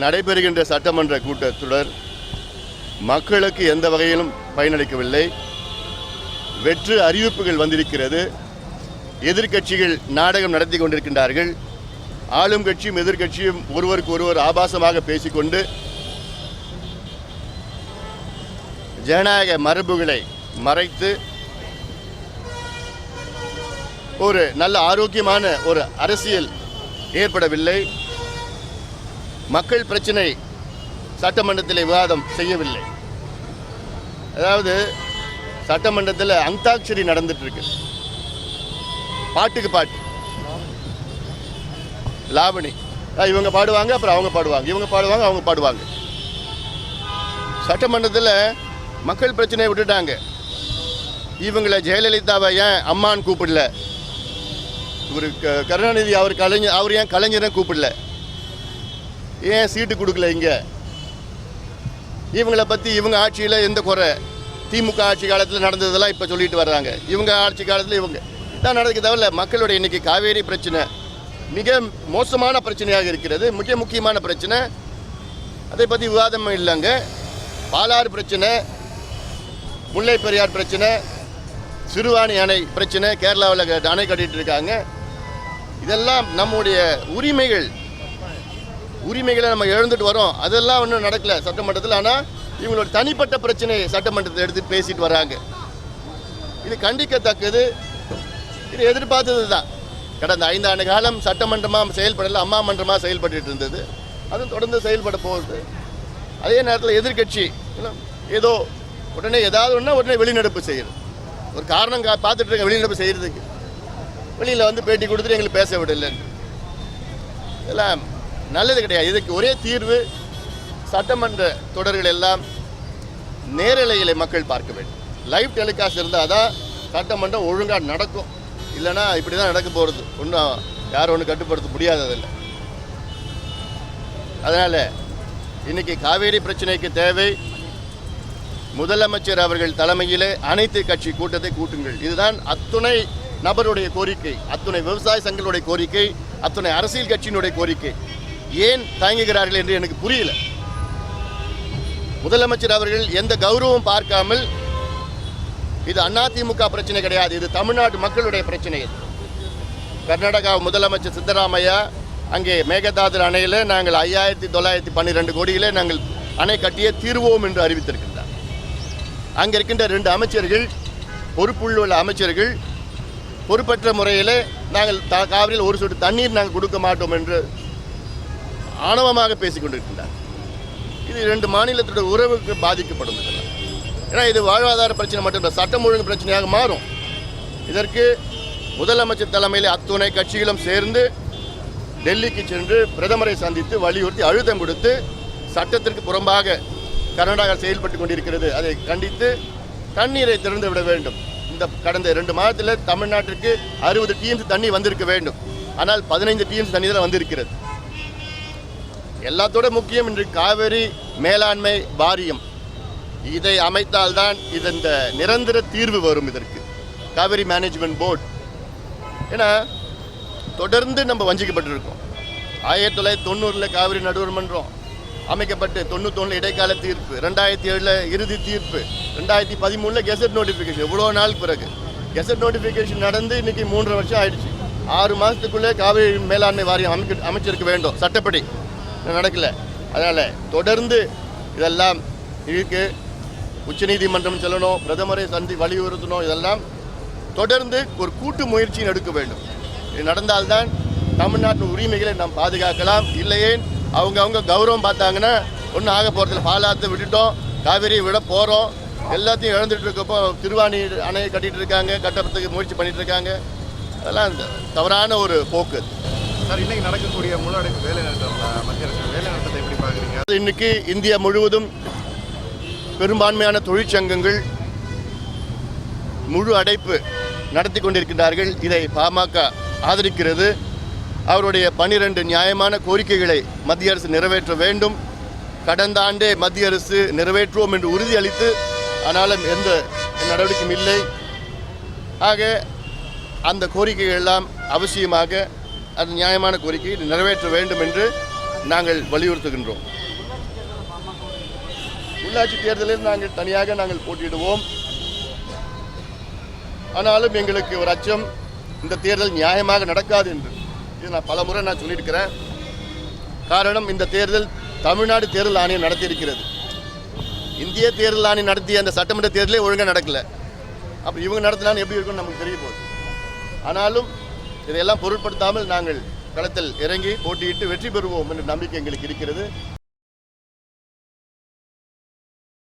நடைபெறுகின்ற சட்டமன்ற கூட்டத்தொடர் மக்களுக்கு எந்த வகையிலும் பயனளிக்கவில்லை. வெற்று அறிவிப்புகள் வந்திருக்கிறது. எதிர்க்கட்சிகள் நாடகம் நடத்தி கொண்டிருக்கின்றார்கள். ஆளும் கட்சியும் எதிர்க்கட்சியும் ஒருவருக்கு ஒருவர் ஆபாசமாக பேசிக்கொண்டு ஜனநாயக மரபுகளை மறைத்து ஒரு நல்ல ஆரோக்கியமான ஒரு அரசியல் ஏற்படவில்லை. மக்கள் பிரச்சனை சட்டமன்றத்தில் விவாதம் செய்யவில்லை. அதாவது சட்டமன்றத்தில் அந்தாக்ஷரி நடந்துட்டு இருக்கு. பாட்டுக்கு பாட்டு லாவணி, இவங்க பாடுவாங்க, அப்புறம் அவங்க பாடுவாங்க, இவங்க பாடுவாங்க, அவங்க பாடுவாங்க. சட்டமன்றத்தில் மக்கள் பிரச்சனையை விட்டுட்டாங்க. இவங்களை ஜெயலலிதாவை ஏன் அம்மான்னு கூப்பிடல, ஒரு கருணாநிதி அவர் ஏன் கலைஞரை கூப்பிடல, ஏன் சீட்டு கொடுக்கல, இங்கே இவங்களை பற்றி இவங்க ஆட்சியில் எந்த குறை, திமுக ஆட்சி காலத்தில் நடந்ததெல்லாம் இப்போ சொல்லிட்டு வர்றாங்க. இவங்க ஆட்சி காலத்தில் இவங்க தான் நடக்க தவிர மக்களுடைய இன்னைக்கு காவேரி பிரச்சனை மிக மோசமான பிரச்சனையாக இருக்கிறது. மிக முக்கியமான பிரச்சனை. அதை பற்றி விவாதம் இல்லைங்க. பாலாறு பிரச்சனை, முல்லை பெரியார் பிரச்சனை, சிறுவாணி அணை பிரச்சனை, கேரளாவில் அணை கட்டிட்டு இருக்காங்க. இதெல்லாம் நம்முடைய உரிமைகளை நம்ம இழந்துட்டு வரோம். அதெல்லாம் ஒன்றும் நடக்கல சட்டமன்றத்தில். ஆனால் இவங்களோட தனிப்பட்ட பிரச்சனையை சட்டமன்றத்தில் எடுத்து பேசிட்டு வராங்க. இது கண்டிக்கத்தக்கது. இது எதிர்பார்த்தது தான். கடந்த 5 ஆண்டு காலம் சட்டமன்றமாக செயல்படலை, அம்மா மன்றமாக செயல்பட்டு இருந்தது. அதுவும் தொடர்ந்து செயல்பட போகுது. அதே நேரத்தில் எதிர்கட்சி ஏதோ உடனே ஏதாவது உடனே வெளிநடப்பு செய்யுது. ஒரு காரணம் பார்த்துட்டு இருக்க வெளிநடப்பு செய்கிறதுக்கு. வெளியில் வந்து பேட்டி கொடுத்துட்டு எங்களுக்கு பேச விடலை. இதெல்லாம் நல்லது கிடையாது. இதுக்கு ஒரே தீர்வு, சட்டமன்ற தொடர்கள் எல்லாம் நேரலைகளை மக்கள் பார்க்க வேண்டும். லைவ் டெலிகாஸ்ட் இருந்தால் தான் சட்டமன்றம் ஒழுங்காக நடக்கும். இல்லைன்னா இப்படி தான் நடக்க போகிறது. ஒன்றும் யாரும் ஒன்றும் கட்டுப்படுத்த முடியாததில்லை. அதனால் இன்றைக்கி காவேரி பிரச்சனைக்கு தேவை முதலமைச்சர் அவர்கள் தலைமையிலே அனைத்து கட்சி கூட்டத்தை கூட்டுங்கள். இதுதான் அத்துணை நபருடைய கோரிக்கை, அத்துணை விவசாய சங்கங்களுடைய கோரிக்கை, அத்துணை அரசியல் கட்சியினுடைய கோரிக்கை. ஏன் தயங்குகிறார்கள் என்று எனக்கு புரியல. முதலமைச்சர் அவர்கள் எந்த கௌரவம் பார்க்காமல், இது அதிமுக பிரச்சனை கிடையாது, இது தமிழ்நாட்டு மக்களுடைய பிரச்சனை. இது கர்நாடகா முதலமைச்சர் சித்தராமையா அங்கே மேகதாது அணையில் நாங்கள் 5912 கோடியிலே நாங்கள் அணை கட்டியே தீர்வோம் என்று அறிவித்திருக்கின்றார். அங்கே இருக்கின்ற 2 அமைச்சர்கள், பொறுப்புள்ள அமைச்சர்கள் பொறுப்பற்ற முறையில் நாங்கள் காவிரியில் ஒரு சொட்டு தண்ணீர் நாங்கள் கொடுக்க மாட்டோம் என்று ஆணவமாக பேசிக் கொண்டிருக்கின்றார். இது 2 மாநிலத்தோட உறவுக்கு பாதிக்கப்படும். ஏன்னா இது வாழ்வாதார பிரச்சனை மட்டும் சட்டம் ஒழுங்கு பிரச்சனையாக மாறும். இதற்கு முதலமைச்சர் தலைமையில் அத்துணை கட்சிகளும் சேர்ந்து டெல்லிக்கு சென்று பிரதமரை சந்தித்து வலியுறுத்தி அழுத்தம் கொடுத்து சட்டத்திற்கு புறம்பாக கர்நாடகா செயல்பட்டு கொண்டிருக்கிறது, அதை கண்டித்து தண்ணீரை திறந்து விட வேண்டும். இந்த கடந்த 2 மாதத்தில் தமிழ்நாட்டிற்கு 60 டிஎம்சி தண்ணி வந்திருக்க வேண்டும். ஆனால் 15 டிஎம்சி தண்ணி தான் வந்திருக்கிறது. எல்லாத்தோட முக்கியம் இன்று காவிரி மேலாண்மை வாரியம். இதை அமைத்தால்தான் இந்த நிரந்தர தீர்வு வரும். இதற்கு காவிரி மேனேஜ்மெண்ட் போர்டு. ஏன்னா தொடர்ந்து நம்ம வஞ்சிக்கப்பட்டிருக்கோம். 1990 காவிரி நடுவர் மன்றம் அமைக்கப்பட்டு 91 இடைக்கால தீர்ப்பு, 2007 இறுதி தீர்ப்பு, 2013 கெசட் நோட்டிஃபிகேஷன். எவ்வளோ நாள் பிறகு கெசட் நோட்டிஃபிகேஷன் நடந்து இன்னைக்கு 3.5 வருஷம் ஆயிடுச்சு. 6 மாதத்துக்குள்ளே காவிரி மேலாண்மை வாரியம் அமைச்சிருக்க வேண்டும். சட்டப்படி நடக்கல. அதனால் தொடர்ந்து இதெல்லாம் இருக்கு. உச்சநீதிமன்றம் செல்லணும், பிரதமரை வலியுறுத்தணும். இதெல்லாம் தொடர்ந்து ஒரு கூட்டு முயற்சி எடுக்க வேண்டும். இது நடந்தால்தான் தமிழ்நாட்டின் உரிமைகளை நாம் பாதுகாக்கலாம். இல்லையே அவங்க கௌரவம் பார்த்தாங்கன்னா ஒன்றும் ஆக போகிறதில்ல. பாலாத்தை விட்டுட்டோம், காவிரியை விட போகிறோம், எல்லாத்தையும் இழந்துட்டு இருக்கப்போ திருவாணி அணையை கட்டிகிட்டு இருக்காங்க, கட்டறதுக்கு முயற்சி பண்ணிட்டு இருக்காங்க. அதெல்லாம் தவறான ஒரு போக்கு. சார், இன்னைக்கு நடக்கக்கூடிய முழு அடைப்பு வேலை நிறுத்தம், மத்திய அரசு வேலை நிறுத்தத்தை எப்படி பார்க்குறீங்க? இன்னைக்கு இந்தியா முழுவதும் பெரும்பான்மையான தொழிற்சங்கங்கள் முழு அடைப்பு நடத்தி கொண்டிருக்கிறார்கள். இதை பாமக ஆதரிக்கிறது. அவருடைய 12 நியாயமான கோரிக்கைகளை மத்திய அரசு நிறைவேற்ற வேண்டும். கடந்த ஆண்டே மத்திய அரசு நிறைவேற்றுவோம் என்று உறுதியளித்து ஆனாலும் எந்த நடவடிக்கையும் இல்லை. ஆக அந்த கோரிக்கைகள் எல்லாம் அவசியமாக அது நியாயமான கோரிக்கையை நிறைவேற்ற வேண்டும் என்று நாங்கள் வலியுறுத்துகின்றோம். உள்ளாட்சி தேர்தலில் நாங்கள் தனியாக போட்டியிடுவோம். ஆனாலும் எங்களுக்கு ஒரு அச்சம், இந்த தேர்தல் நியாயமாக நடக்காது என்று. இது நான் பல முறை சொல்லியிருக்கிறேன். காரணம், இந்த தேர்தல் தமிழ்நாடு தேர்தல் ஆணையம் நடத்தியிருக்கிறது. இந்திய தேர்தல் ஆணையம் நடத்திய அந்த சட்டமன்ற தேர்தலே ஒழுங்காக நடக்கல. அப்போ இவங்க நடத்தினாலும் எப்படி இருக்கும்னு நமக்கு தெரிய போகுது. ஆனாலும் இதையெல்லாம் பொருட்படுத்தாமல் நாங்கள் களத்தில் இறங்கி போட்டியிட்டு வெற்றி பெறுவோம் என்ற நம்பிக்கை எங்களுக்கு இருக்கிறது.